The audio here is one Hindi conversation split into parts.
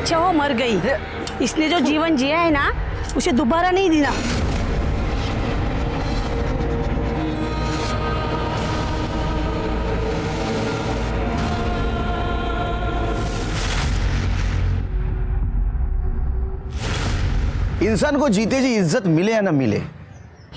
अच्छा वो मर गई। इसने जो जीवन जिया है ना उसे दोबारा नहीं जीना। इंसान को जीते जी इज्जत मिले या ना मिले,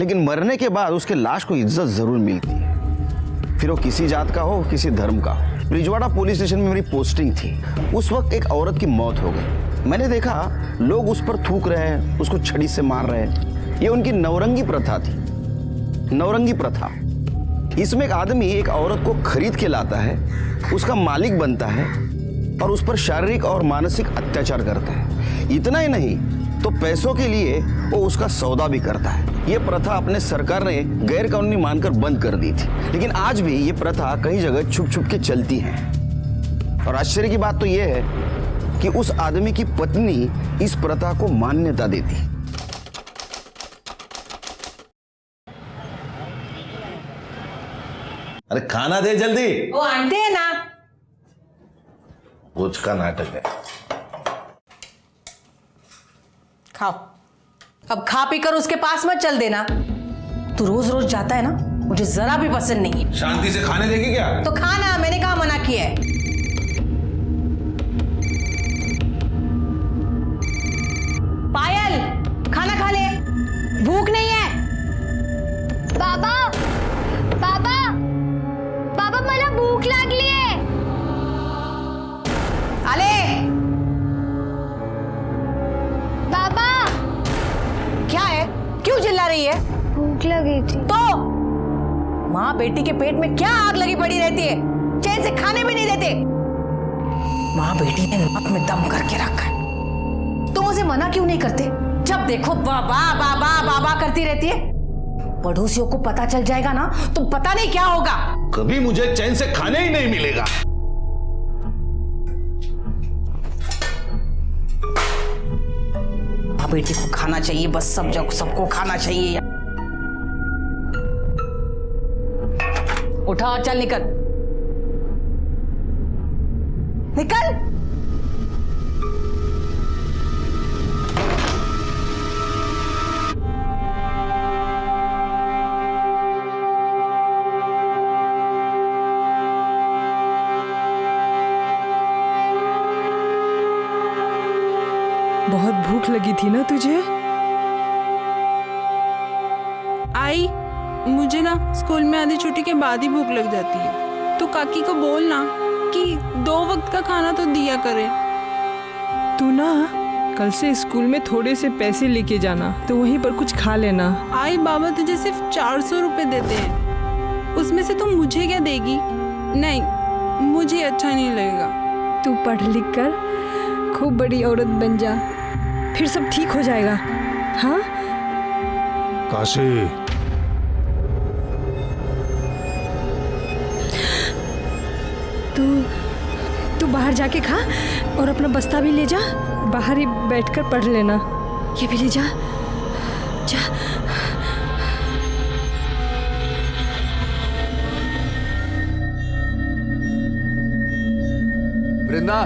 लेकिन मरने के बाद उसके लाश को इज्जत जरूर मिलती है, फिर वो किसी जात का हो किसी धर्म का हो। ब्रिजवाड़ा पुलिस स्टेशन में मेरी पोस्टिंग थी। उस वक्त एक औरत की मौत हो गई। मैंने देखा लोग उस पर थूक रहे हैं, उसको छड़ी से मार रहे हैं। ये उनकी नवरंगी प्रथा थी। नवरंगी प्रथा, इसमें एक आदमी एक औरत को खरीद के लाता है, उसका मालिक बनता है और उस पर शारीरिक और मानसिक अत्याचार करता है। इतना ही नहीं तो पैसों के लिए वो उसका सौदा भी करता है। ये प्रथा अपने सरकार ने गैर कानूनी मानकर बंद कर दी थी, लेकिन आज भी ये प्रथा कई जगह छुप छुप के चलती है। और आश्चर्य की बात तो ये है कि उस आदमी की पत्नी इस प्रथा को मान्यता देती। अरे खाना दे जल्दी। वो आंटे है ना, कुछ का नाटक है। खाओ। अब खा पी कर उसके पास मत चल देना। तू रोज रोज जाता है ना, मुझे जरा भी पसंद नहीं है। शांति से खाने देगी क्या? तो खाना, मैंने कहा मना किया है। पायल, खाना खा ले, भूख नहीं है। बाबा बाबा बाबा मला भूक लागली आहे। आले। बाबा क्या है, क्यों चिल्ला रही है? भूख लगी थी। तो माँ बेटी के पेट में क्या आग लगी पड़ी रहती है, चैन से खाने भी नहीं देते। माँ बेटी ने नाक में दम करके रखा है। तुम उसे मना क्यों नहीं करते? जब देखो बाबा बाबा बाबा करती रहती है। पड़ोसियों को पता चल जाएगा ना तो पता नहीं क्या होगा। कभी मुझे चैन से खाने ही नहीं मिलेगा। माँ बेटी को खाना चाहिए, बस सब जगह सबको खाना चाहिए। उठा और चल, निकल निकल। बहुत भूख लगी थी ना तुझे? आई, मुझे ना स्कूल में आधी छुट्टी के बाद ही भूख लग जाती है। तो काकी को बोलना कि 2 वक्त का खाना तो दिया करे। तू ना कल से स्कूल में थोड़े से पैसे लेके जाना, तो वहीं पर कुछ खा लेना। आई, बाबा तुझे सिर्फ 400 रुपए देते हैं, उसमें से तुम मुझे क्या देगी? नहीं, मुझे अच्छा नहीं लगेगा। तू पढ़ लिख कर खूब बड़ी औरत बन जा, फिर सब ठीक हो जाएगा। हाँ काशी, तू बाहर जाके खा और अपना बस्ता भी ले जा। बाहर ही बैठकर पढ़ लेना। ये भी ले जा। जा। वृंदा,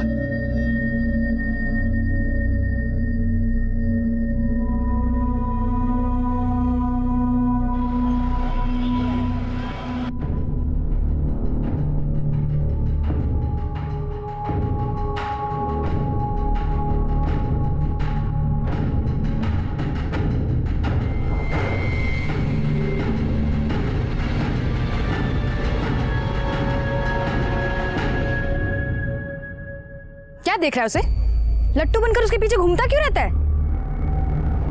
क्या देख रहा है उसे? लट्टू बनकर उसके पीछे घूमता क्यों रहता है?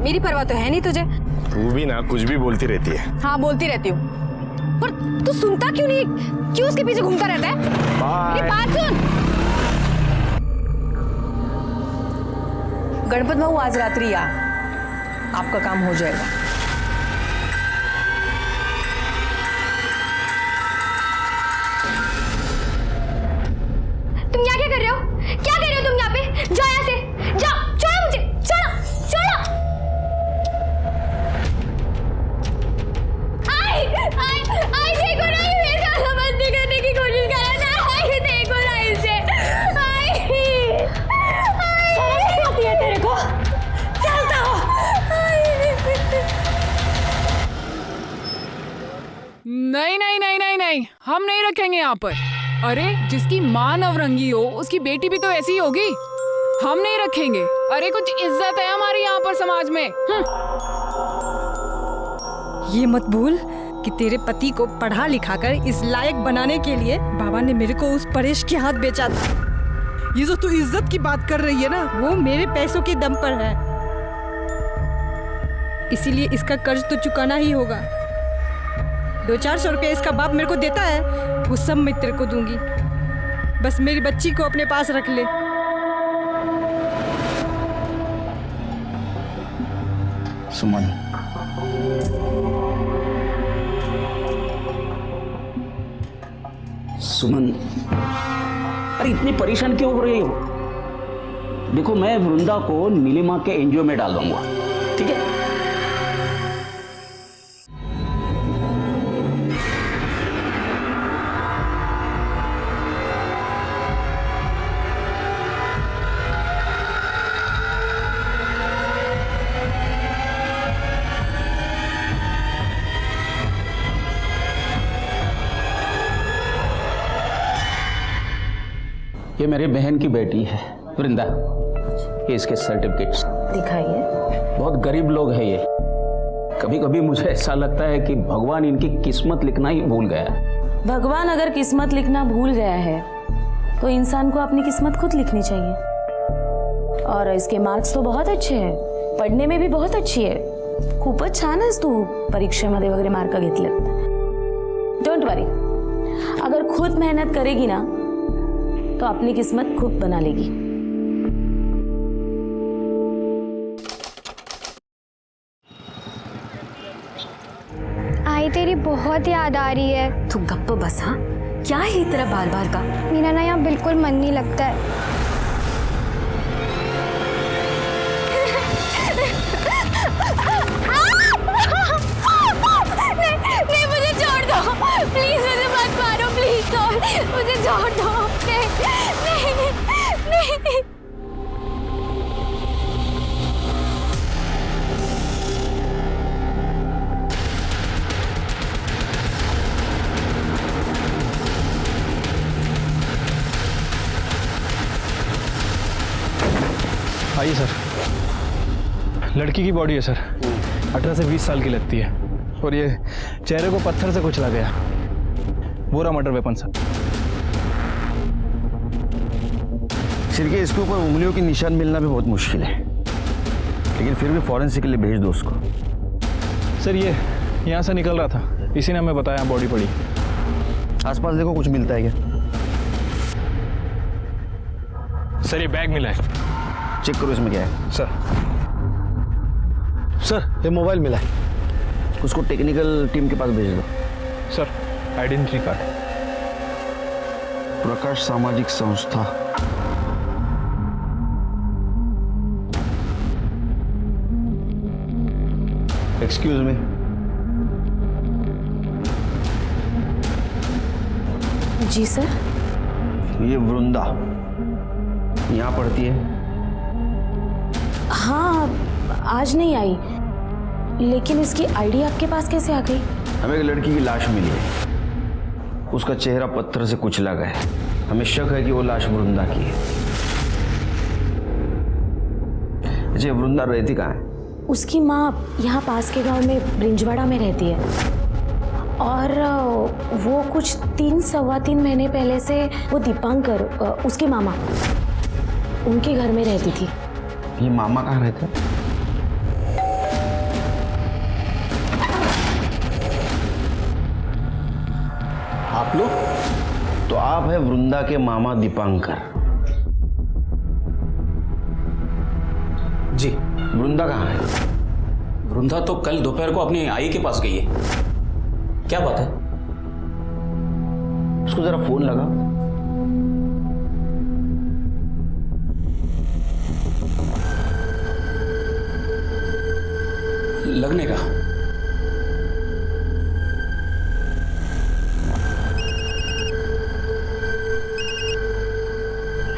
मेरी परवाह तो है नहीं तुझे। तू भी ना कुछ भी बोलती रहती है। हाँ बोलती रहती हूँ, पर तू सुनता क्यों नहीं? क्यों उसके पीछे घूमता रहता है? मेरी बात सुन। गणपत बाबू आज रात्रि आ, आपका काम हो जाएगा। तुम यहाँ क्या कर रहे हो? क्या कर रहे हो तुम यहाँ पे? जाओ यहाँ से, जाओ, छोड़ो मुझे, छोड़ो, छोड़ो। आई, आई, आई देखो ना, ये मेरे साथ बंदी करने की कोशिश कर रहा था। आई देखो ना इसे, आई, आई। नहीं, हम नहीं रखेंगे यहाँ पर। अरे जिसकी माँ नवरंगी हो उसकी बेटी भी तो ऐसी ही होगी। हम नहीं रखेंगे। अरे कुछ इज्जत है हमारी यहाँ पर समाज में। ये मत भूल कि तेरे पति को पढ़ा लिखा कर इस लायक बनाने के लिए बाबा ने मेरे को उस परेश के हाथ बेचा था। ये जो तू इज्जत की बात कर रही है ना, वो मेरे पैसों के दम पर है, इसीलिए इसका कर्ज तो चुकाना ही होगा। 200-400 रुपया इसका बाप मेरे को देता है, वो सब मैं तेरे को दूंगी। बस मेरी बच्ची को अपने पास रख ले। सुमन, सुमन, अरे इतनी परेशान क्यों हो रही हो? देखो मैं वृंदा को नीलिमा के एनजीओ में डाल दूंगा, ठीक है? ये मेरी बहन की बेटी है वृंदा, ये इसके सर्टिफिकेट्स दिखाइए। बहुत गरीब लोग हैं ये। कभी कभी मुझे ऐसा लगता है कि भगवान इनकी किस्मत लिखना ही भूल गया है। भगवान अगर किस्मत लिखना भूल गया है तो इंसान को अपनी किस्मत खुद लिखनी चाहिए। और इसके मार्क्स तो बहुत अच्छे हैं, पढ़ने में भी बहुत अच्छी है। खूपच छान आहेस तू परीक्षेमध्ये वगैरे मार्क घेतले। डोंट वरी, अगर खुद मेहनत करेगी ना तो अपनी किस्मत खुद बना लेगी। आई तेरी बहुत याद आ रही है। तू गप्प बस। हाँ, क्या है तेरा बार बार का? मेरा ना यहाँ बिल्कुल मन नहीं लगता है। नहीं, मुझे छोड़ दो प्लीज, मुझे मत मारो प्लीज, मुझे छोड़ दो। नहीं। आइए सर। लड़की की बॉडी है सर, 18 से 20 साल की लगती है, और ये चेहरे को पत्थर से कुचला गया। बुरा मर्डर वेपन सर। सिर के इसके ऊपर उंगलियों की निशान मिलना भी बहुत मुश्किल है, लेकिन फिर भी फॉरेंसिक के लिए भेज दो उसको। सर ये यहाँ से निकल रहा था, इसी ने हमें बताया बॉडी पड़ी। आसपास देखो कुछ मिलता है क्या? सर ये बैग मिला है। चेक करो इसमें क्या है। सर ये मोबाइल मिला है। उसको टेक्निकल टीम के पास भेज दो। Sir identity card. प्रकाश सामाजिक संस्था। एक्सक्यूज मी, जी सर। ये वृंदा यहाँ पढ़ती है? हाँ, आज नहीं आई, लेकिन इसकी आईडी आपके पास कैसे आ गई? हमें एक लड़की की लाश मिली है, उसका चेहरा पत्थर से कुचला गया है। हमें शक है कि वो लाश वृंदा की है। अच्छा, वृंदा रहती कहाँ है? उसकी माँ यहाँ पास के गांव में ब्रिंजवाड़ा में रहती है, और वो कुछ 3-3.25 महीने पहले से वो दीपांकर, उसकी मामा, उनके घर में रहती थी। ये मामा कहाँ रहते हैं? आप लोग? तो आप है वृंदा के मामा दीपांकर? जी। वृंदा कहाँ है? वृंदा तो कल दोपहर को अपनी आई के पास गई है। क्या बात है? उसको जरा फोन लगा। लगने का।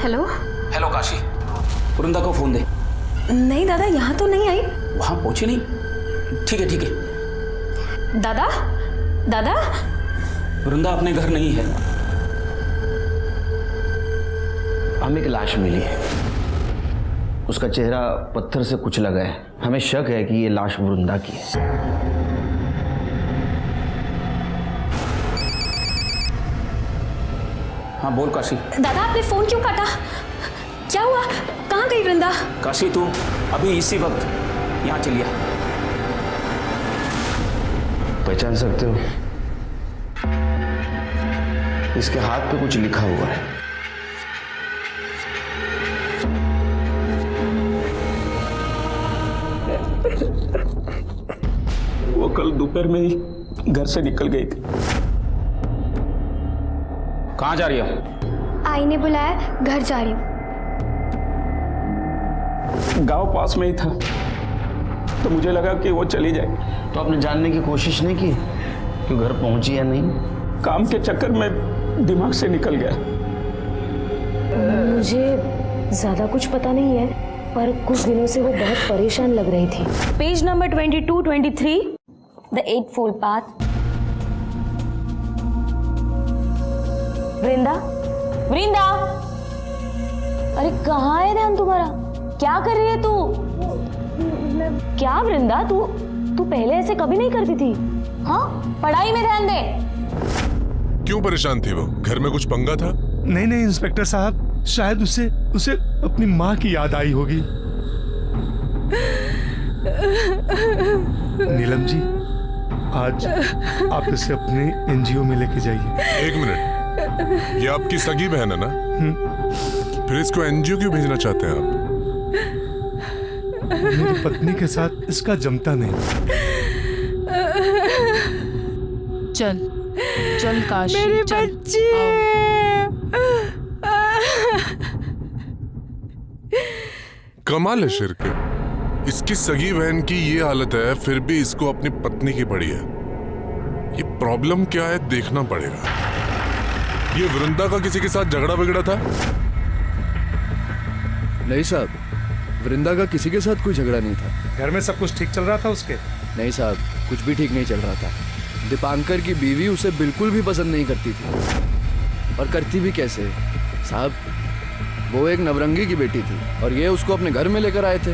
हेलो। हेलो काशी, वृंदा को फोन दे। नहीं दादा, यहाँ तो नहीं आई। वहां पहुंची नहीं? ठीक है ठीक है। दादा, दादा, वृंदा अपने घर नहीं है। हमें एक लाश मिली है, उसका चेहरा पत्थर से कुचला गया है। हमें शक है कि ये लाश वृंदा की है। हाँ बोल काशी। दादा आपने फोन क्यों काटा? क्या हुआ? कहाँ गई वृंदा? काशी तू अभी इसी वक्त यहाँ चलिए। पहचान सकते हो? इसके हाथ पे कुछ लिखा हुआ है। वो कल दोपहर में ही घर से निकल गई थी। कहाँ जा रही हो? आई ने बुलाया, घर जा रही हूँ। गांव पास में ही था तो मुझे लगा कि वो चली जाए। तो आपने जानने की कोशिश नहीं की कि घर पहुंची या नहीं? काम के चक्कर में दिमाग से निकल गया। मुझे ज्यादा कुछ पता नहीं है, पर कुछ दिनों से वो बहुत परेशान लग रही थी। Page number 22-23, the 8-fold path. Vrinda, Vrinda, अरे कहाँ है ध्यान तुम्हारा? क्या कर रही है तू? क्या वृंदा, तू पहले ऐसे कभी नहीं करती थी। हाँ, पढ़ाई में ध्यान दे। क्यों परेशान थी वो? घर में कुछ पंगा था? नहीं नहीं इंस्पेक्टर साहब, शायद उसे अपनी माँ की याद आई होगी। नीलम जी, आज आप इसे अपने एनजीओ में लेके जाइए। एक मिनट, ये आपकी सगी बहन है ना? फिर इसको एनजीओ क्यों भेजना चाहते हैं आप? मेरी पत्नी के साथ इसका जमता नहीं। चल चल काशी, मेरी चल। बच्ची। कमाल है शिर के, इसकी सगी बहन की ये हालत है फिर भी इसको अपनी पत्नी की पड़ी है। ये प्रॉब्लम क्या है देखना पड़ेगा। ये वृंदा का किसी के साथ झगड़ा बिगड़ा था? नहीं साहब, वृंदा का किसी के साथ कोई झगड़ा नहीं था। घर में सब कुछ ठीक चल रहा था उसके? नहीं साहब, कुछ भी ठीक नहीं चल रहा था। दीपांकर की बीवी उसे बिल्कुल भी पसंद नहीं करती थी। और करती भी कैसे साहब, वो एक नवरंगी की बेटी थी और ये उसको अपने घर में लेकर आए थे।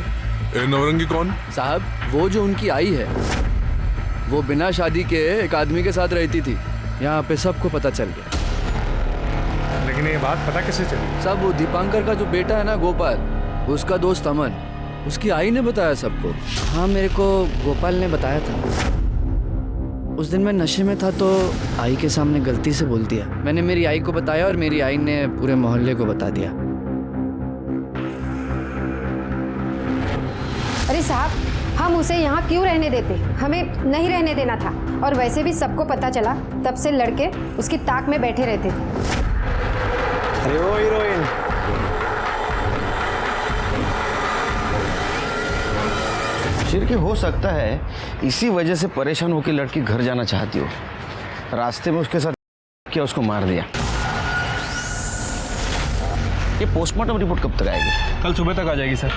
नवरंगी कौन? साहब, वो जो उनकी आई है, वो बिना शादी के एक आदमी के साथ रहती थी। यहाँ पे सबको पता चल गया। लेकिन ये बात पता कैसे चली? साहब, वो दीपांकर का जो बेटा है ना गोपाल, उसका दोस्त अमन, उसकी आई ने बताया सबको। हाँ, मेरे को गोपाल ने बताया था। उस दिन मैं नशे में था तो आई के सामने गलती से बोल दिया। मैंने मेरी आई को बताया और मेरी आई ने पूरे मोहल्ले को बता दिया। अरे साहब, हम उसे यहाँ क्यों रहने देते? हमें नहीं रहने देना था। और वैसे भी सबको पता चला, तब से लड़के उसकी ताक में बैठे रहते थे। अरे ओ हीरोइन, शिर के हो सकता है इसी वजह से परेशान होकर लड़की घर जाना चाहती हो। रास्ते में उसके साथ क्या उसको मार दिया। ये पोस्टमार्टम रिपोर्ट कब तक आएगी? कल सुबह तक आ जाएगी सर।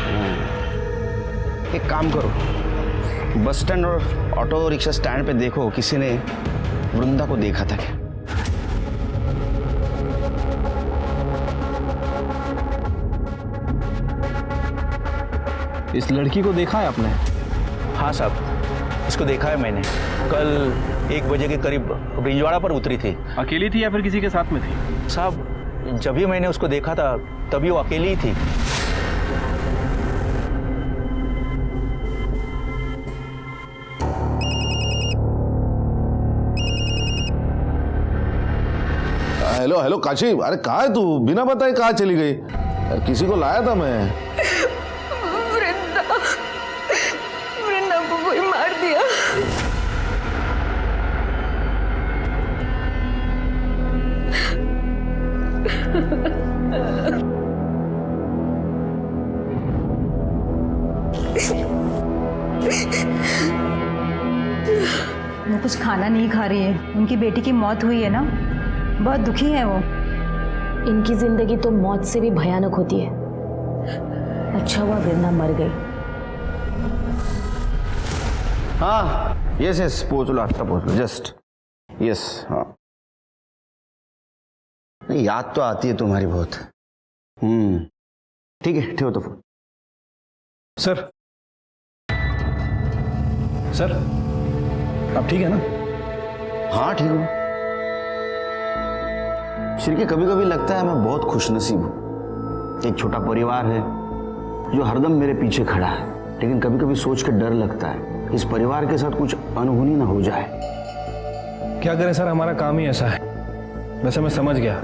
एक काम करो, बस स्टैंड और ऑटो रिक्शा स्टैंड पे देखो किसी ने वृंदा को देखा था क्या। इस लड़की को देखा है आपने? हाँ साहब, इसको देखा है मैंने। कल 1 बजे के करीब ब्रिजवाड़ा पर उतरी थी। अकेली थी या फिर किसी के साथ में थी? साहब, जब भी मैंने उसको देखा था तभी वो अकेली ही थी। हेलो हेलो काशी, अरे कहाँ है तू? बिना बताए कहाँ चली गई? किसी को लाया था मैं। वृंदा को कोई मार दिया। वो कुछ खाना नहीं खा रही है। उनकी बेटी की मौत हुई है ना, बहुत दुखी है वो। इनकी जिंदगी तो मौत से भी भयानक होती है। अच्छा हुआ वृंदा मर गई। हाँ, यस यस, पहुँच लो, आफ्टर पहुँच लो, जस्ट यस। हाँ। याद तो आती है तुम्हारी बहुत। ठीक है, ठेहो तो फोन। सर सर आप ठीक है ना? हाँ ठीक हूँ। श्री, कभी कभी लगता है मैं बहुत खुशनसीब हूँ। एक छोटा परिवार है जो हरदम मेरे पीछे खड़ा है, लेकिन कभी कभी सोच के डर लगता है इस परिवार के साथ कुछ अनहोनी ना हो जाए। क्या करें सर, हमारा काम ही ऐसा है। वैसे मैं समझ गया,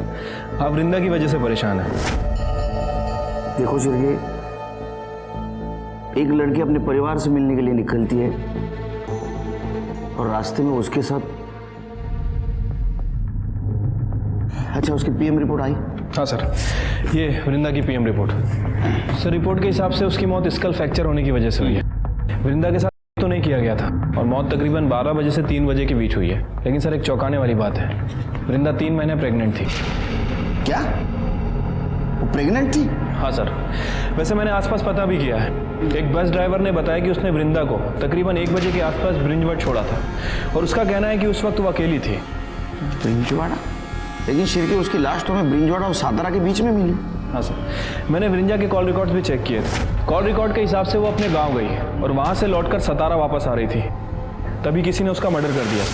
आप वृंदा की वजह से परेशान हैं। देखो श्री, एक लड़की अपने परिवार से मिलने के लिए निकलती है और रास्ते में उसके साथ, अच्छा उसकी पीएम रिपोर्ट आई? हाँ सर, ये वृंदा की पीएम रिपोर्ट। सर रिपोर्ट के हिसाब से उसकी मौत स्कल फ्रैक्चर होने की वजह से हुई है। वृंदा के साथ तो नहीं किया गया था और मौत तकरीबन 12 बजे से 3 बजे के बीच हुई है। लेकिन सर एक चौंकाने वाली बात है, वृंदा 3 महीने प्रेग्नेंट थी। क्या वो प्रेग्नेंट थी? हाँ सर, वैसे मैंने आसपास पता भी किया है। एक बस ड्राइवर ने बताया कि उसने वृंदा को तकरीबन 1 बजे के आसपास ब्रिंजवाड़ा छोड़ा था और उसका कहना है कि उस वक्त वो अकेली थी। ब्रिंजवाड़ा? लेकिन श्री, उसकी लाश तो हमें ब्रिंजवाड़ा और सातारा के बीच में मिली। हाँ सर, मैंने वृंदा के कॉल रिकॉर्ड्स भी चेक किए थे। कॉल रिकॉर्ड के हिसाब से वो अपने गांव गई और वहां से लौटकर सतारा वापस आ रही थी, तभी किसी ने उसका मर्डर कर दिया।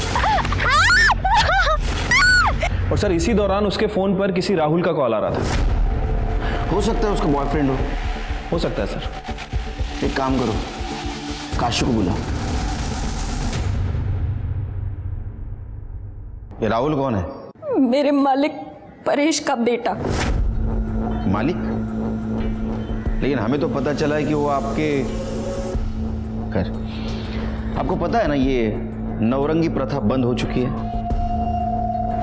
और सर इसी दौरान उसके फोन पर किसी राहुल का कॉल आ रहा था। हो सकता है उसका बॉयफ्रेंड हो सकता है सर। एक काम करो, काशी को बुलाओ। ये राहुल कौन है? मेरे मालिक परेश का बेटा। मालिक? लेकिन हमें तो पता चला है कि वो आपके, खैर आपको पता है ना ये नवरंगी प्रथा बंद हो चुकी है।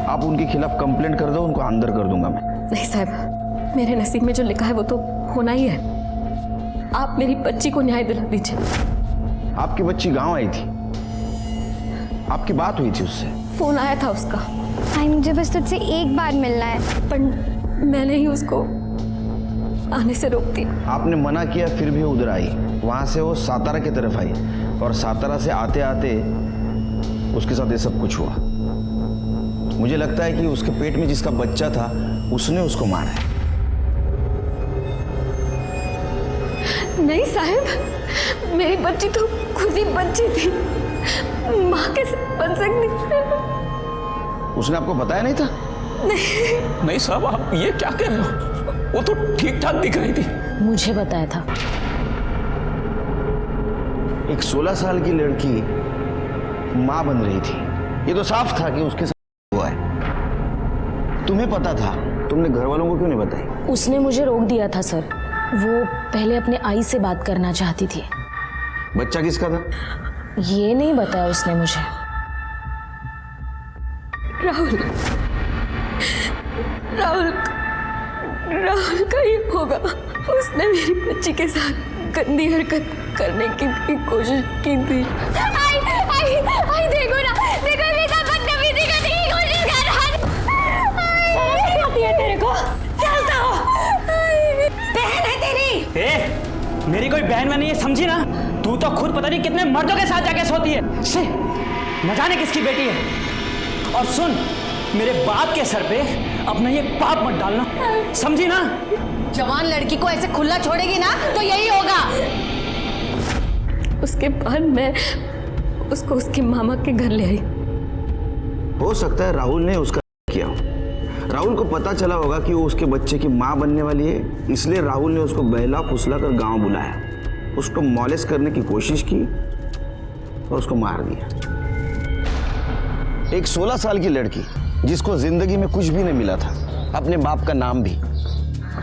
आप उनके खिलाफ कंप्लेंट कर दो, उनको अंदर कर दूंगा मैं। नहीं साहब, मेरे नसीब में जो लिखा है वो तो होना ही है। आप मेरी बच्ची को न्याय दिला दीजिए। आपकी बच्ची गांव आई थी, आपकी बात हुई थी उससे? फोन आया था उसका। आई मुझे बस तुझसे एक बार मिलना है। पर मैंने ही उसको आने से रोक दिया। आपने मना किया फिर भी उधर आई। वहां से वो सातारा की तरफ आई और सातारा से आते आते उसके साथ ये सब कुछ हुआ। मुझे लगता है कि उसके पेट में जिसका बच्चा था उसने उसको मारा है। नहीं साहब, मेरी बच्ची तो खुद ही बच्ची थी, माँ कैसे बन सकती? उसने आपको बताया नहीं था? नहीं साहब, आप ये क्या कह रहे हो? वो तो ठीक ठाक दिख रही थी। मुझे बताया था। एक 16 साल की लड़की मां बन रही थी, ये तो साफ था कि उसके साथ हुआ है। तुम्हें पता था, तुमने घर वालों को क्यों नहीं बताई? उसने मुझे रोक दिया था सर। वो पहले अपने आई से बात करना चाहती थी। बच्चा किसका था? ये नहीं बताया उसने मुझे। राहुल का ही होगा। उसने मेरी बच्ची के साथ गंदी हरकत करने की भी कोशिश की थी। आई देखो ना, देखो मेरा बदतमीजी करने की कोशिश कर रहा है। तेरे को चलता हो, बहन है तेरी। मेरी कोई बहन में नहीं है, समझी ना? तू तो खुद पता नहीं कितने मर्दों के साथ जाके सोती है। न जाने किसकी बेटी है। और सुन, मेरे बाप के सर पे अपना ये पाप मत डालना, समझी ना? जवान लड़की को ऐसे खुला छोड़ेगी ना तो यही होगा। उसके बाद मैं उसको उसके मामा के घर ले आई। हो सकता है राहुल ने उसका किया। राहुल को पता चला होगा कि वो उसके बच्चे की मां बनने वाली है, इसलिए राहुल ने उसको बहला फुसला कर गांव बुलाया, उसको मॉलेस्ट करने की कोशिश की और उसको मार दिया। एक 16 साल की लड़की जिसको जिंदगी में कुछ भी नहीं मिला था, अपने बाप का नाम भी,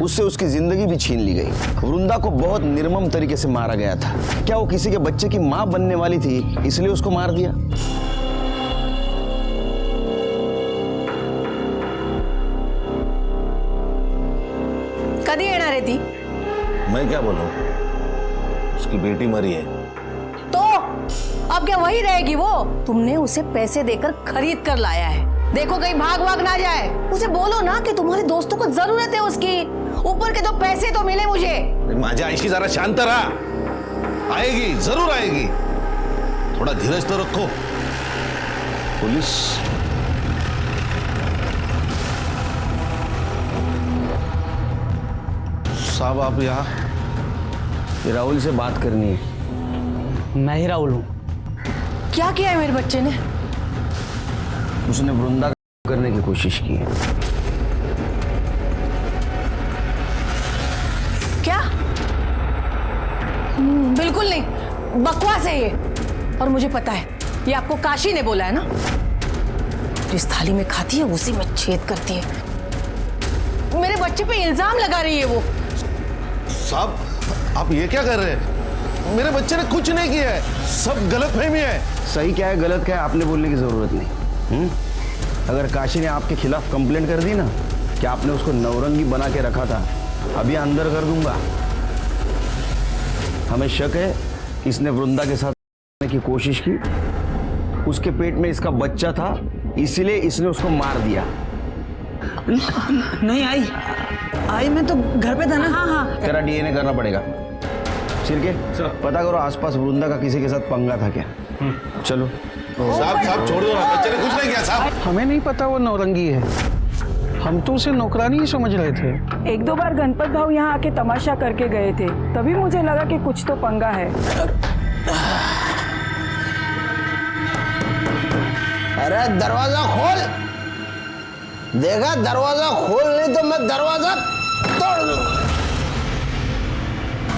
उससे उसकी जिंदगी भी छीन ली गई। वृंदा को बहुत निर्मम तरीके से मारा गया था। क्या वो किसी के बच्चे की मां बनने वाली थी इसलिए उसको मार दिया? कधी येणार आहे ती? मैं क्या बोलूं, उसकी बेटी मरी है। तो अब क्या वही रहेगी वो? तुमने उसे पैसे देकर खरीद कर लाया है। देखो कहीं भाग ना जाए। उसे बोलो ना कि तुम्हारे दोस्तों को जरूरत है उसकी। ऊपर के 2 पैसे तो मिले मुझे। माझ्या आईशी जरा शांत रहा, आएगी, जरूर आएगी। थोड़ा धीरज तो रखो। पुलिस साहब आप यहाँ? ये राहुल से बात करनी है। मैं ही राहुल हूँ। क्या किया है मेरे बच्चे ने? उसने वृंदा करने की कोशिश की है। क्या? बिल्कुल नहीं, बकवास है ये। और मुझे पता है ये आपको काशी ने बोला है ना। जिस थाली में खाती है उसी में छेद करती है। मेरे बच्चे पे इल्जाम लगा रही है वो। साहब आप ये क्या कर रहे हैं? मेरे बच्चे ने कुछ नहीं किया है, सब गलतफहमी है। सही क्या है गलत क्या है आपने बोलने की जरूरत नहीं। अगर काशी ने आपके खिलाफ कंप्लेंट कर दी ना कि आपने उसको नवरंगी बना के रखा था, अभी अंदर कर दूंगा। हमें शक है कि इसने वृंदा के साथ करने की कोशिश की, उसके पेट में इसका बच्चा था, इसीलिए इसने उसको मार दिया। नहीं आई मैं तो घर पे था ना। हाँ। तेरा डीएनए करना पड़ेगा। सिरके पता करो आसपास वृंदा का किसी के साथ पंगा था क्या। चलो साहब छोड़ दो ना, बच्चे ने कुछ नहीं किया साहब। हमें नहीं पता वो नौरंगी है, हम तो उसे नौकरानी ही समझ रहे थे। 1-2 बार गणपत भाव यहाँ आके तमाशा करके गए थे, तभी मुझे लगा कि कुछ तो पंगा है। अरे दरवाजा खोल, देखा दरवाजा खोल, नहीं तो मैं दरवाजा तोड़ दूंगा।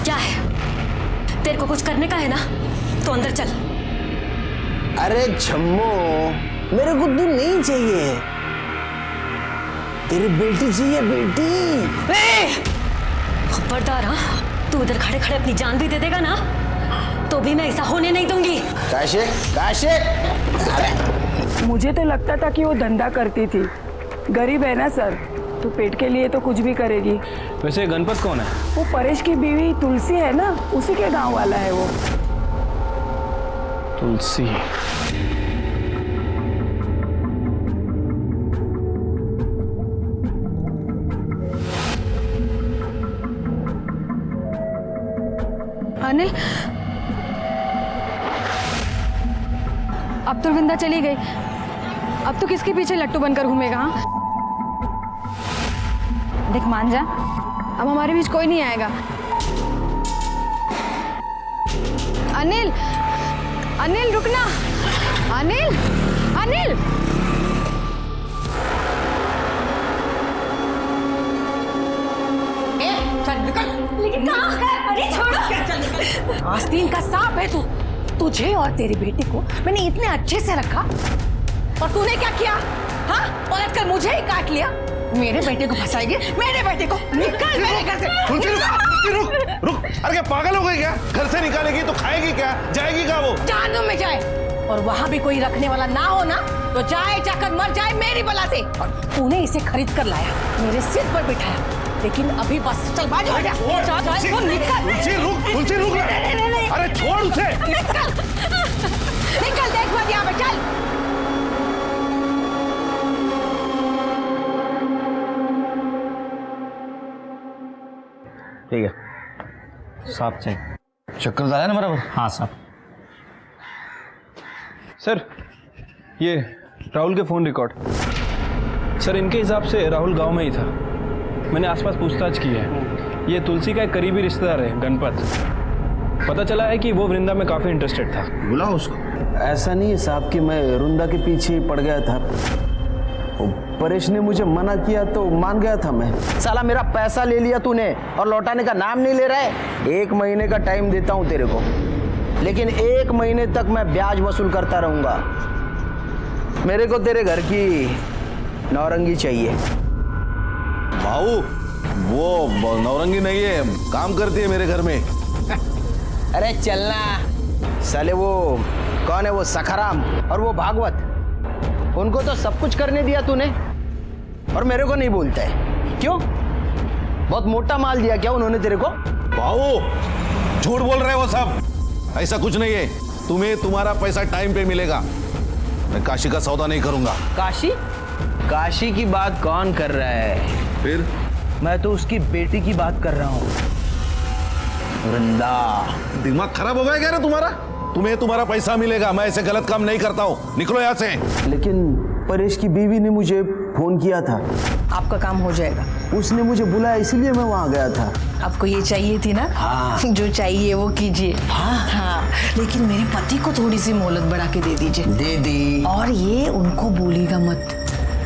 क्या है? तेरे को कुछ करने का है ना, तो अंदर चल। अरे छम्मो, मेरे को तू नहीं चाहिए, तेरी बेटी चाहिए, बेटी। खबरदार हाँ, तू उधर खड़े खड़े अपनी जान भी दे देगा ना, तो भी मैं ऐसा होने नहीं दूंगी। काशे मुझे तो लगता था कि वो धंधा करती थी। गरीब है ना सर, तो पेट के लिए तो कुछ भी करेगी। वैसे गणपत कौन है? वो परेश की बीवी तुलसी है ना, उसी के गांव वाला है वो। तुलसी। अनिल, अब तो वृंदा चली गई, अब तो किसके पीछे लट्टू बनकर घूमेगा? हाँ देख मान जा, अब हमारे बीच कोई नहीं आएगा। अनिल, अनिल रुकना, अनिल, अनिल। लेकिन कहाँ है? अरे छोड़ो। आस्तीन का सांप है तू। तुझे और तेरी बेटी को मैंने इतने अच्छे से रखा और तूने क्या किया? हाँ, पलट कर मुझे ही काट लिया। मेरे बेटे को फंसाएगी, मेरे बेटे को। निकल मेरे घर से। रुक। अरे क्या पागल हो गई क्या? घर से निकालेगी तो खाएगी क्या? जाएगी कहाँ वो? जहन्नुम में जाए, और वहाँ भी कोई रखने वाला ना हो ना, तो जाए जाकर मर जाए मेरी बला से। और तूने इसे खरीद कर लाया, मेरे सिर पर बिठाया, लेकिन अभी बस चल बाजू हट जा। तुलसी रुक। अरे छोड़ उसे। निकल देख मत यहाँ पे, चल। ठीक है साहब चाहिए। चक्कर आया ना बराबर? हाँ साहब। सर ये राहुल के फ़ोन रिकॉर्ड। सर इनके हिसाब से राहुल गांव में ही था, मैंने आसपास पूछताछ की है। ये तुलसी का एक करीबी रिश्तेदार है गणपत। पता चला है कि वो वृंदा में काफ़ी इंटरेस्टेड था। बुलाओ उसको। ऐसा नहीं है साहब कि मैं वृंदा के पीछे पड़ गया था, परेश ने मुझे मना किया तो मान गया था मैं। साला मेरा पैसा ले लिया तूने और लौटाने का नाम नहीं ले रहा है। 1 महीने का टाइम देता हूं तेरे को, लेकिन 1 महीने तक मैं ब्याज वसूल करता रहूंगा। मेरे को तेरे घर की नौरंगी चाहिए। भाऊ वो नौरंगी नहीं है, काम करती है मेरे घर में। अरे चलना साले। वो कौन है? वो सखाराम और वो भागवत, उनको तो सब कुछ करने दिया तूने और मेरे को नहीं बोलता है। क्यों? बहुत मोटा माल दिया क्या उन्होंने तेरे को? भाऊ झूठ बोल रहे हो सब, ऐसा कुछ नहीं है। तुम्हें तुम्हारा पैसा टाइम पे मिलेगा। मैं काशी का सौदा नहीं करूंगा। काशी की बात कौन कर रहा है? फिर? मैं तो उसकी बेटी की बात कर रहा हूँ, वृंदा। दिमाग खराब हो गया क्या रे तुम्हारा? तुम्हें तुम्हारा पैसा मिलेगा, मैं ऐसे गलत काम नहीं करता हूँ। निकलो यहाँ से। लेकिन परेश की बीवी ने मुझे फोन किया था। आपका काम हो जाएगा। उसने मुझे बुलाया इसलिए मैं वहाँ गया था। आपको ये चाहिए थी ना? हाँ। जो चाहिए वो कीजिए। हाँ, लेकिन मेरे पति को थोड़ी सी मोहलत बढ़ा के दे दीजिए। दे दी। और ये उनको भूलिएगा मत।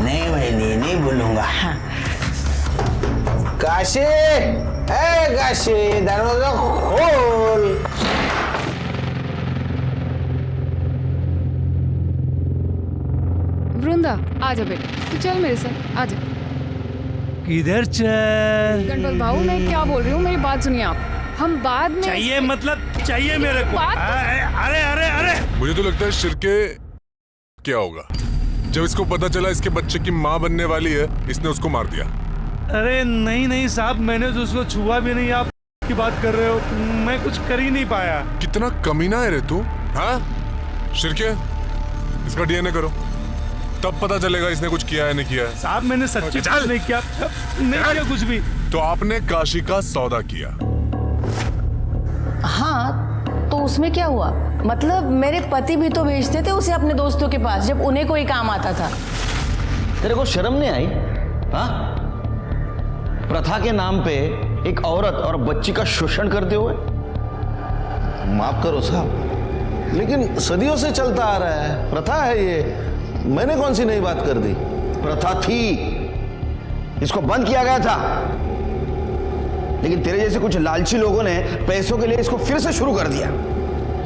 नहीं बहनी, नहीं भूलूंगा। हाँ। काशी, ए काशी, दरवाजा खोल। वृंदा आ जा बेटा, तू चल मेरे साथ, आ जा। किधर चल? गणपत बाबू, मैं क्या बोल रही हूँ, मेरी बात सुनिए आप। हम बाद में चाहिए मतलब चाहिए मेरे को। अरे अरे अरे मुझे तो लगता है शिरके क्या होगा जब इसको पता चला इसके बच्चे की माँ बनने वाली है, इसने उसको मार दिया। अरे नहीं नहीं साहब, मैंने तो उसको छुआ भी नहीं। आप की बात कर रहे हो? मैं कुछ कर ही नहीं पाया। कितना कमीना है रे तू। हाँ शिरके, इसका डीएनए करो, तब पता चलेगा इसने कुछ किया है नहीं किया है। साहब मैंने सच्ची कुछ नहीं किया, नहीं किया कुछ भी। तो आपने काशी का सौदा किया? हाँ, तो उसमें क्या हुआ? मतलब मेरे पति भी तो भेजते थे उसे अपने दोस्तों के पास जब उन्हें कोई काम आता था। तेरे को शर्म नहीं आई? हाँ, प्रथा के नाम पे एक औरत और बच्ची का शोषण करते हुए। माफ करो साहब, लेकिन सदियों से चलता आ रहा है, प्रथा है ये। मैंने कौन सी नई बात कर दी? प्रथा थी, इसको बंद किया गया था, लेकिन तेरे जैसे कुछ लालची लोगों ने पैसों के लिए इसको फिर से शुरू कर दिया।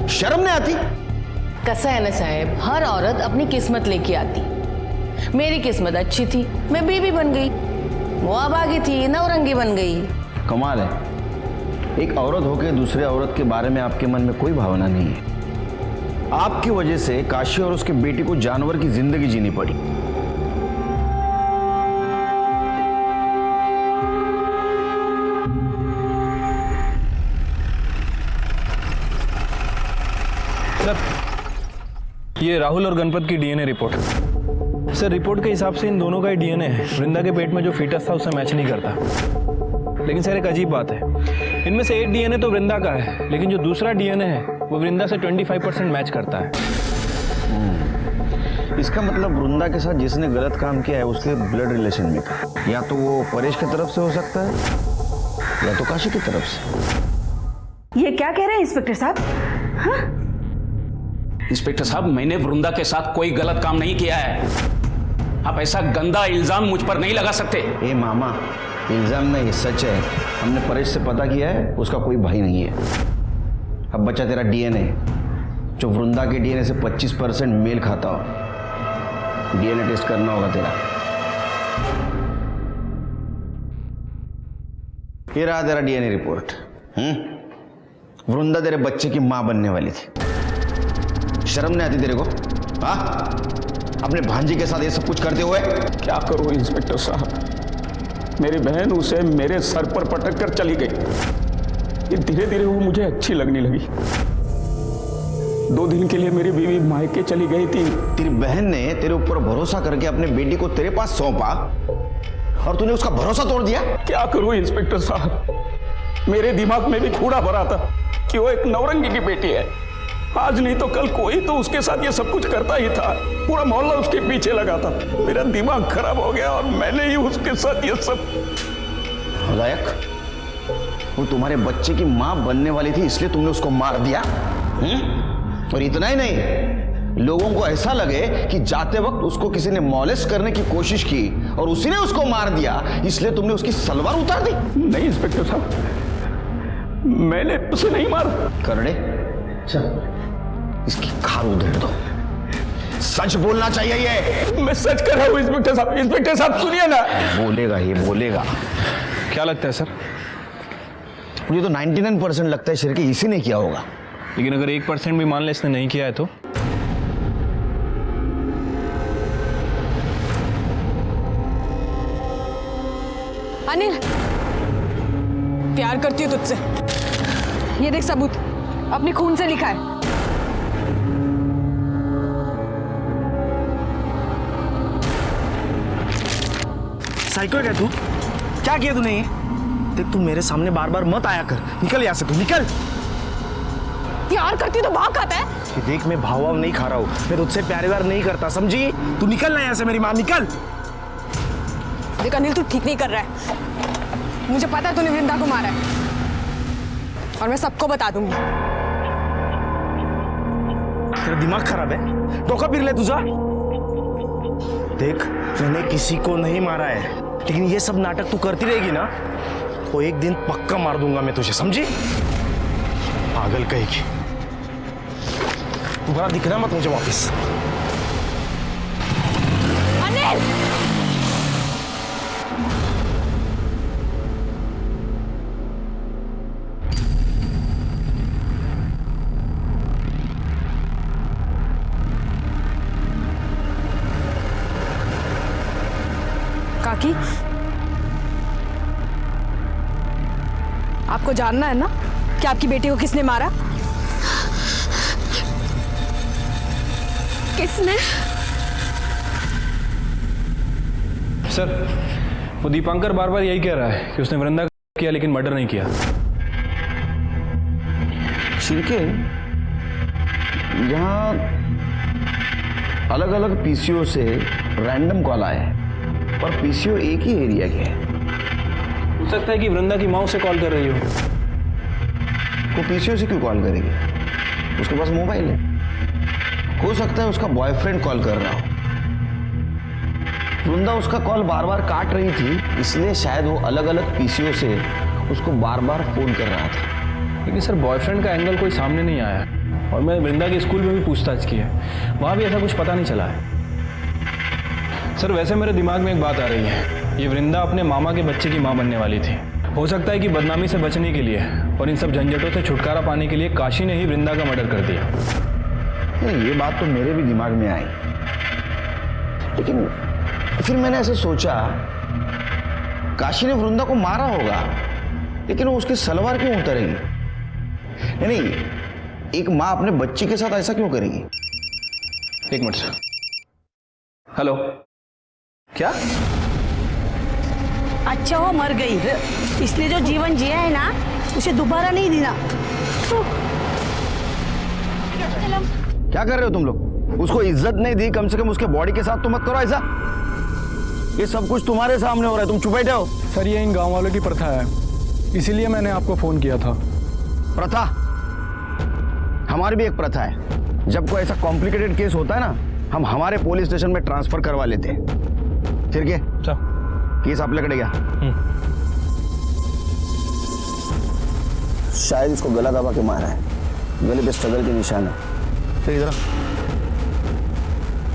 शर्म नहीं आती? कैसा है ना साहब, हर औरत अपनी किस्मत लेके आती। मेरी किस्मत अच्छी थी, मैं बीवी बन गई। वो अभागी थी, नौरंगी बन गई। कमाल है, एक औरत होकर दूसरे औरत के बारे में आपके मन में कोई भावना नहीं है। आपकी वजह से काशी और उसके बेटी को जानवर की जिंदगी जीनी पड़ी। सर, ये राहुल और गणपत की डीएनए रिपोर्ट। सर, रिपोर्ट के हिसाब से इन दोनों का ही डीएनए है। वृंदा के पेट में जो फीटस था उससे मैच नहीं करता। लेकिन सर एक अजीब बात है, इनमें से एक डीएनए तो वृंदा का है, लेकिन जो दूसरा डीएनए है वो वृंदा से 25% मैच करता है। इसका मतलब वृंदा के साथ जिसने गलत काम किया है उसके ब्लड रिलेशन में था। या तो वो परेश की तरफ से हो सकता है या तो काशी की तरफ से। ये क्या कह रहे हैं इंस्पेक्टर साहब? हाँ? इंस्पेक्टर साहब, मैंने वृंदा के साथ कोई गलत काम नहीं किया है। आप ऐसा गंदा इल्जाम मुझ पर नहीं लगा सकते। ए मामा, इल्जाम नहीं, सच है। हमने परेश से पता किया है, उसका कोई भाई नहीं है। अब बचा तेरा डीएनए, जो वृंदा के डीएनए से 25% मेल खाता हो। डीएनए टेस्ट करना होगा तेरा। ये रहा तेरा डीएनए रिपोर्ट। वृंदा तेरे बच्चे की मां बनने वाली थी। शर्म नहीं आती तेरे को? हाँ, अपने भांजी के साथ ये सब कुछ करते हुए? क्या करूं इंस्पेक्टर साहब, मेरी बहन उसे मेरे सर पर पटक कर चली गई। धीरे धीरे वो मुझे अच्छी लगने लगी। 2 दिन के लिए मेरी बीवी मायके चली गई थी। तेरी बहन ने तेरे ऊपर भरोसा करके अपने बेटी को तेरे पास सौंपा और तूने उसका भरोसा तोड़ दिया। क्या करूं इंस्पेक्टर साहब, मेरे दिमाग में भी कूड़ा भरा था कि वो एक नौरंगी की बेटी है। आज नहीं तो कल कोई तो उसके साथ ये सब कुछ करता ही था। पूरा मोहल्ला उसके पीछे लगा था। मेरा दिमाग खराब हो गया और मैंने ही उसके साथ ये सब। लायक, वो तुम्हारे बच्चे की मां बनने वाली थी इसलिए तुमने उसको मार दिया। और इतना ही नहीं, लोगों को ऐसा लगे कि जाते वक्त उसको किसी ने मॉलेस्ट करने की कोशिश की और उसी ने उसको मार दिया, इसलिए तुमने उसकी सलवार उतार दी। नहीं इंस्पेक्टर साहब, मैंने उसे नहीं मारा। करड़े, इसकी खाल उधेड़ दो। सच बोलना चाहिए। ये मैं सच कर रहा हूँ इंस्पेक्टर साहब। इंस्पेक्टर साहब सुनिए ना। बोलेगा, ये बोलेगा। क्या लगता है सर? मुझे तो 99% लगता है शिरके इसी ने किया होगा। लेकिन अगर 1% भी मान ले इसने नहीं किया है तो? अनिल, प्यार करती हूँ तुझसे। ये देख सबूत, अपनी खून से लिखा है। साइको है क्या तू? क्या किया तूने ये? देख, तू मेरे सामने बार बार मत आया कर। निकल यहाँ से, तू निकल। प्यार करती तो भाग खाता है। कि देख मैं भाव नहीं खा रहा हूँ, मैं तुझसे प्यार व्यार नहीं करता, समझी? तू निकल ना यहाँ से मेरी माँ, निकल। देख अनिल तू ठीक नहीं कर रहा है। मुझे पता है तूने वृंदा को मारा है और मैं सबको बता दूंगी। तेरा दिमाग खराब है, धोखा फिर ले तुझा। देख मैंने किसी को नहीं मारा है, लेकिन ये सब नाटक तू करती रहेगी ना तो एक दिन पक्का मार दूंगा मैं तुझे, समझी? पागल कहेगी। दोबारा दिखना मत मुझे वापस। अनिल काकी, आपको जानना है ना कि आपकी बेटी को किसने मारा? किसने? सर वो दीपांकर बार बार यही कह रहा है कि उसने वृंदा किया लेकिन मर्डर नहीं किया। शिरके, यहाँ अलग अलग पीसीओ से रैंडम कॉल आए हैं, पर पीसीओ एक ही एरिया के है। हो सकता है कि वृंदा की माँ उसे कॉल कर रही हो। वो पीसीओ से क्यों कॉल करेगी? उसके पास मोबाइल है। हो सकता है उसका बॉयफ्रेंड कॉल कर रहा हो। वृंदा उसका कॉल बार बार काट रही थी, इसलिए शायद वो अलग अलग पीसीओ से उसको बार बार फोन कर रहा था। लेकिन सर बॉयफ्रेंड का एंगल कोई सामने नहीं आया, और मैंने वृंदा के स्कूल में भी पूछताछ की है, वहाँ भी ऐसा कुछ पता नहीं चला है। सर वैसे मेरे दिमाग में एक बात आ रही है, ये वृंदा अपने मामा के बच्चे की माँ बनने वाली थी। हो सकता है कि बदनामी से बचने के लिए और इन सब झंझटों से छुटकारा पाने के लिए काशी ने ही वृंदा का मर्डर कर दिया। ये बात तो मेरे भी दिमाग में आई, लेकिन फिर मैंने ऐसे सोचा काशी ने वृंदा को मारा होगा, लेकिन वो उसके सलवार क्यों उतरेगी? नहीं, एक माँ अपने बच्चे के साथ ऐसा क्यों करेगी? एक मिनट सर। हेलो, क्या? अच्छा वो मर गई, इसने जो जीवन जिया है ना उसे दोबारा नहीं देना। क्या कर रहे हो तुम लोग? उसको इज्जत नहीं दी, कम से कम उसके बॉडी के साथ तो मत करो ऐसा। ये सब कुछ तुम्हारे सामने हो रहा है, तुम चुप बैठे हो। सर ये इन गांव वालों की प्रथा है, इसीलिए मैंने आपको फोन किया था। प्रथा? हमारी भी एक प्रथा है, जब कोई ऐसा कॉम्प्लिकेटेड केस होता है ना, हम हमारे पुलिस स्टेशन में ट्रांसफर करवा लेते हैं। फिर क्या केस आप लकड़े गया? शायद इसको गला दबा के मारा है, गले पे स्ट्रगल के निशान है। फिर इधर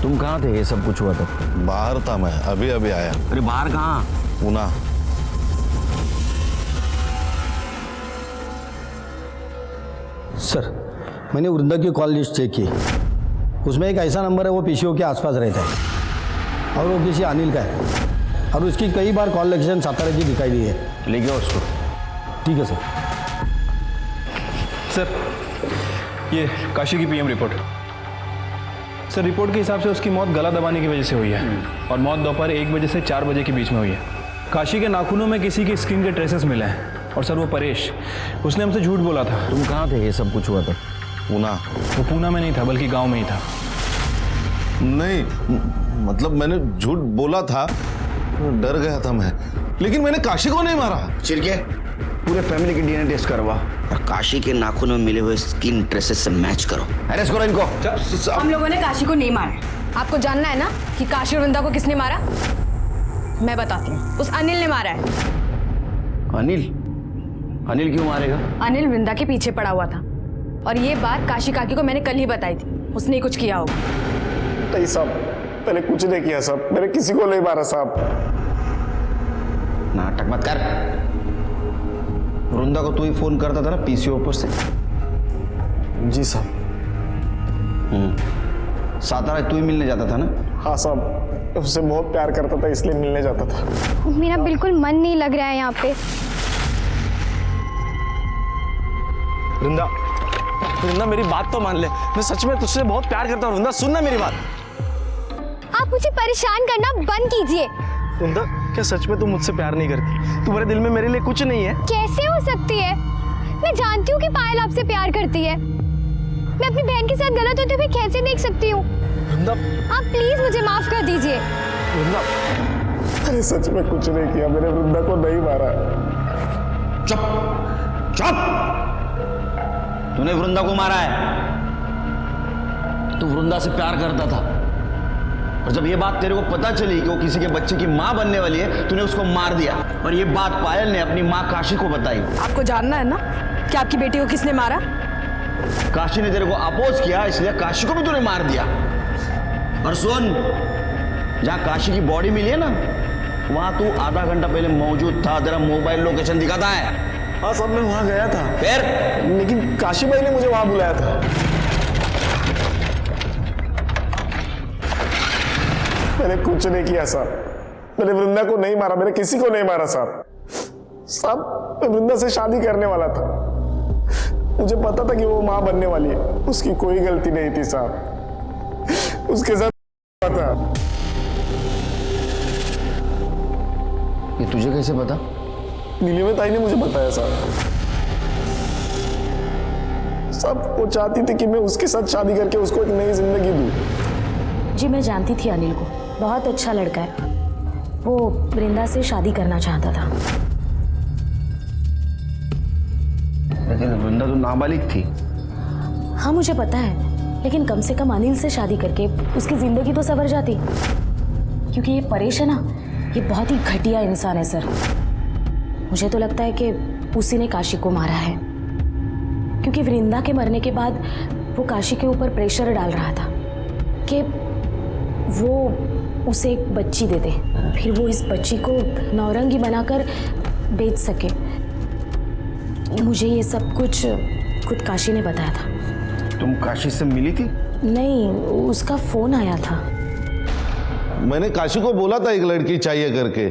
तुम कहाँ थे ये सब कुछ हुआ तब? बाहर था मैं, अभी अभी आया। अरे बाहर कहाँ? पूना। सर मैंने वृंदा की कॉल लिस्ट चेक की, उसमें एक ऐसा नंबर है वो पीसीओ के आसपास रहता है और वो किसी अनिल का है, और उसकी कई बार कॉल लोकेशन सातारा की दिखाई दी है। ले गया उसको? ठीक है सर। सर ये काशी की पीएम रिपोर्ट। सर रिपोर्ट के हिसाब से उसकी मौत गला दबाने की वजह से हुई है, और मौत दोपहर 1 बजे से 4 बजे के बीच में हुई है। काशी के नाखूनों में किसी की स्किन के ट्रेसेस मिले हैं, और सर वो परेश, उसने हमसे झूठ बोला था। तुम कहाँ थे ये सब कुछ हुआ तब? पूना। वो पूना में नहीं था, बल्कि गांव में ही था। नहीं मतलब मैंने झूठ बोला था, डर गया था मैं, लेकिन मैंने काशी को नहीं मारा। चिरके, पूरे फैमिली की डीएनए टेस्ट करवा और काशी के नाखूनों में मिले हुए स्किन ट्रेसेस से मैच करो। अरेस्ट करो इनको। हम लोगों ने काशी को नहीं मारा। आपको जानना है ना कि काशी और वृंदा को किसने मारा? मैं बताती हूँ, उस अनिल ने मारा है। अनिल? अनिल क्यों मारेगा? अनिल वृंदा के पीछे पड़ा हुआ था, और ये बात काशी काकी को मैंने कल ही बताई थी। उसने ही कुछ किया होगा। नहीं साहब, मैंने कुछ नहीं किया साहब, मैंने किसी को नहीं मारा साहब। नाटक मत कर। वृंदा को तू ही फोन करता था ना पीसीओ पर से? जी साहब। सातारा तू ही मिलने जाता था ना? हाँ साहब, उससे बहुत प्यार करता था इसलिए मिलने जाता था। मेरा बिल्कुल मन नहीं लग रहा है यहाँ पे। वृंदा, वृंदा मेरी बात तो मान ले, मैं सच में तुझसे बहुत प्यार करता हूँ। वृंदा सुनना मेरी बात। आप मुझे परेशान करना बंद कीजिए। वृंदा, क्या सच में तुम मुझसे प्यार नहीं करती? तुम्हारे दिल में मेरे लिए कुछ नहीं है? कैसे हो सकती है? मैं जानती हूँ कि पायल आपसे प्यार करती है, मैं अपनी बहन के साथ गलत होते हुए कैसे देख सकती हूँ? आप प्लीज मुझे माफ कर दीजिए। अरे सच में कुछ नहीं किया, मैंने वृंदा को नहीं मारा। चुप चुप, तूने वृंदा को मारा है। तू वृंदा से प्यार करता था और जब ये बात तेरे को पता चली कि वो किसी के बच्चे की माँ बनने वाली है, तूने उसको मार दिया। और ये बात पायल ने अपनी माँ काशी को बताई। आपको जानना है ना कि आपकी बेटी को किसने मारा? काशी ने तेरे को अपोज किया, इसलिए काशी को भी तूने मार दिया। और सुन, जहां काशी की बॉडी मिली है ना, वहां तू आधा घंटा पहले मौजूद था। तेरा मोबाइल लोकेशन दिखाता है। हाँ सब, मैं वहां गया था। फिर? लेकिन काशी भाई ने मुझे वहां बुलाया था। मैंने कुछ नहीं किया साहब, मैंने वृंदा को नहीं मारा, मैंने किसी को नहीं मारा साहब। साहब मैं वृंदा से शादी करने वाला था, मुझे पता था कि वो माँ बनने वाली है। उसकी कोई गलती नहीं थी साहब, उसके साथ था। ये तुझे कैसे पता? नीलिमा ताई ने मुझे बताया साहब। साहब वो चाहती थी कि मैं उसके साथ शादी करके उसको एक नई जिंदगी दूं। जी मैं जानती थी अनिल को, बहुत अच्छा लड़का है। वो वृंदा से शादी करना चाहता था। लेकिन वृंदा तो नाबालिग थी। हाँ मुझे पता है, लेकिन कम से कम अनिल से शादी करके उसकी जिंदगी तो संवर जाती। क्योंकि ये परेश है ना, ये बहुत ही घटिया इंसान है सर। मुझे तो लगता है कि उसी ने काशी को मारा है, क्योंकि वृंदा के मरने के बाद वो काशी के ऊपर प्रेशर डाल रहा था कि वो उसे एक बच्ची दे दे, फिर वो इस बच्ची को नौरंगी बनाकर बेच सके। मुझे ये सब कुछ खुद काशी ने बताया था। तुम काशी से मिली थी? नहीं, उसका फोन आया था। मैंने काशी को बोला था एक लड़की चाहिए करके।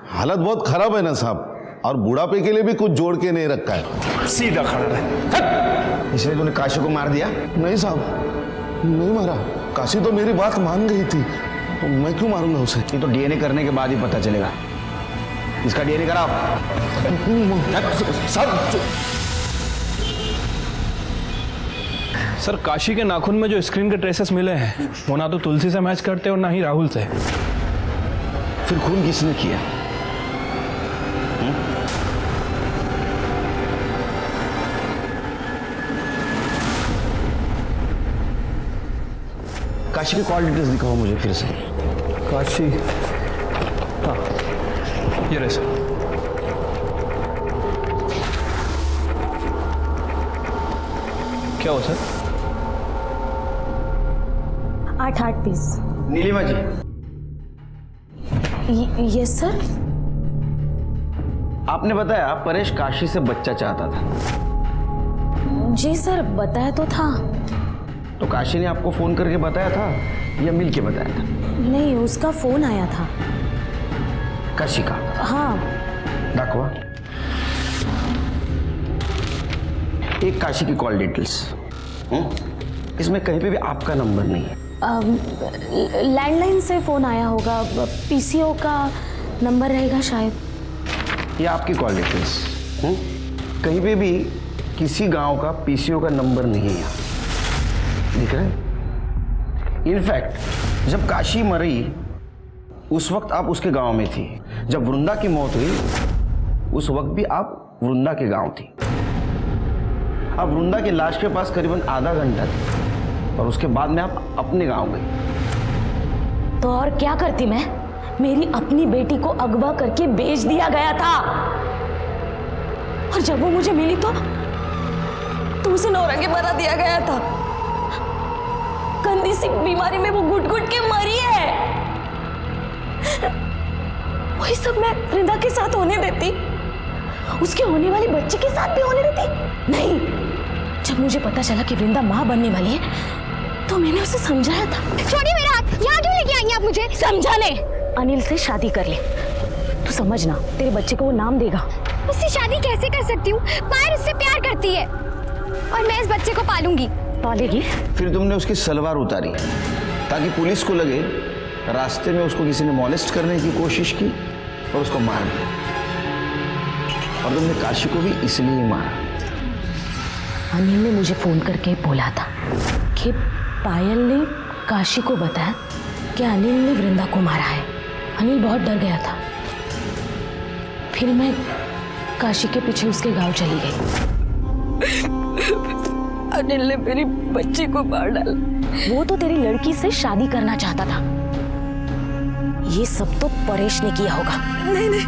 हालत बहुत खराब है ना साहब, और बुढ़ापे के लिए भी कुछ जोड़ के नहीं रखा है। सीधा खड़ा रहे। इसलिए तूने काशी को मार दिया? नहीं साहब, नहीं मारा। काशी तो मेरी बात मान गई थी, तो मैं क्यों मारूंगा उसे? ये तो डीएनए करने के बाद ही पता चलेगा। इसका डीएनए कराओ। सर काशी के नाखून में जो स्क्रीन के ट्रेसेस मिले हैं वो ना तो तुलसी से मैच करते और ना ही राहुल से। फिर खून किसने किया? काशी की कॉल डिटेल्स दिखाओ मुझे फिर से। काशी, हाँ ये रहे सर। क्या हुआ sir? 8 piece. Neelima ji. Yes sir. आपने बताया परेश काशी से बच्चा चाहता था। जी सर, बताया तो था। तो काशी ने आपको फोन करके बताया था या मिल के बताया था? नहीं, उसका फोन आया था। काशी का? हाँ। दाखवा। एक काशी की कॉल डिटेल्स। इसमें कहीं पे भी आपका नंबर नहीं है। लैंडलाइन से फोन आया होगा, पीसीओ का नंबर रहेगा शायद। ये आपकी कॉल डिटेल्स। कहीं पे भी किसी गांव का पीसीओ का नंबर नहीं है यहाँ, दिख रहा है? इनफैक्ट जब काशी मरी उस वक्त आप उसके गांव में थी। जब वृंदा की मौत हुई उस वक्त भी आप वृंदा के गांव थी। आप वृंदा की लाश के पास करीबन आधा घंटा थे और उसके बाद में आप अपने गांव गए। तो और क्या करती मैं? मेरी अपनी बेटी को अगवा करके बेच दिया गया था, और जब वो मुझे मिली तो उसे नौरंगे बना दिया गया था। गंदी सी बीमारी में वो घुट घुट के मरी है। वही सब मैं वृंदा के साथ होने देती, उसके होने वाले बच्चे के साथ भी होने देती? नहीं। जब मुझे पता चला कि वृंदा माँ बनने वाली है तो मैंने उसे समझाया था। छोड़िए मेरा हाथ, यहाँ क्यों लेके आई हैं आप मुझे? समझाने। अनिल से शादी कर ले, तू समझना, तेरे बच्चे को वो नाम देगा। उससे शादी कैसे कर सकती हूँ? पायल उससे प्यार करती है और मैं इस बच्चे को पालूंगी। पालेगी? फिर तुमने उसकी सलवार उतारी ताकि पुलिस को लगे रास्ते में उसको किसी ने मॉलेस्ट करने की कोशिश की और उसको मार दिया। और तुमने काशी को भी इसलिए ही मारा। अनिल ने मुझे फोन करके बोला था कि पायल ने काशी को बताया कि अनिल ने वृंदा को मारा है। अनिल बहुत डर गया था। फिर मैं काशी के पीछे उसके गांव चली गई। अनिल ने मेरी बच्ची को मार डाला। वो तो तेरी लड़की से शादी करना चाहता था। ये सब तो परेश ने किया होगा। नहीं नहीं,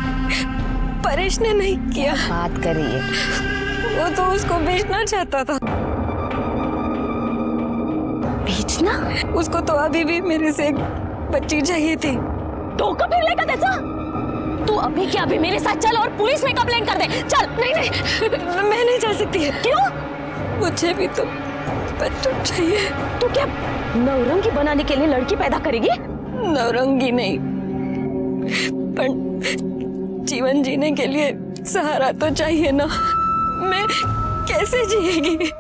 परेश ने नहीं किया। बात कर रही है। वो तो उसको बेचना चाहता था। बेचना? उसको तो अभी भी मेरे से एक बच्ची चाहिए थी। धोखा फिर लेगा कैसा? तू अभी क्या अभी मेरे साथ चल और पुलिस में कंप्लेंट कर दे। चल। नहीं नहीं, मैं नहीं जा सकती। क्यों? मुझे भी तो बच्चा चाहिए। तू क्या नौरंगी बनाने के लिए लड़की पैदा करेगी? नौरंगी नहीं, पर जीवन जीने के लिए सहारा तो चाहिए ना। मैं कैसे जिएगी?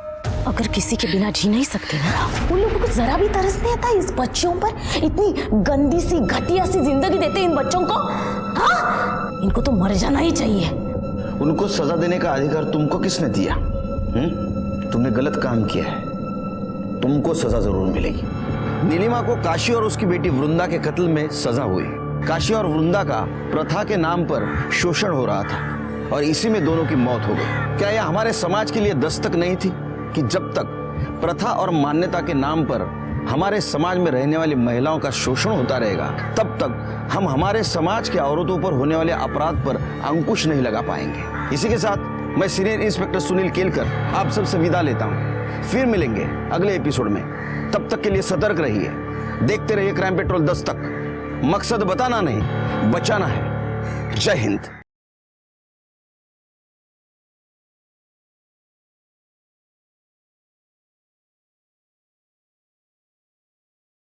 अगर किसी के बिना जी नहीं सकते ना, उन लोगों को जरा भी तरस नहीं आता इस बच्चों पर? इतनी गंदी सी घटिया सी जिंदगी देते इन बच्चों को। हाँ, इनको तो मर जाना ही चाहिए। उनको सजा देने का अधिकार तुमको किसने दिया? तुमने गलत काम किया है, तुमको सजा जरूर मिलेगी। नीलिमा को काशी और उसकी बेटी वृंदा के कत्ल में सजा हुई। काशी और वृंदा का प्रथा के नाम पर शोषण हो रहा था और इसी में दोनों की मौत हो गई। क्या यह हमारे समाज के लिए दस्तक नहीं थी कि जब तक प्रथा और मान्यता के नाम पर हमारे समाज में रहने वाली महिलाओं का शोषण होता रहेगा, तब तक हम हमारे समाज के औरतों पर होने वाले अपराध पर अंकुश नहीं लगा पाएंगे। इसी के साथ मैं सीनियर इंस्पेक्टर सुनील केलकर आप सबसे विदा लेता हूं। फिर मिलेंगे अगले एपिसोड में। तब तक के लिए सतर्क रहिए, देखते रहिए क्राइम पेट्रोल दस्तक। मकसद बताना नहीं, बचाना है। जय हिंद।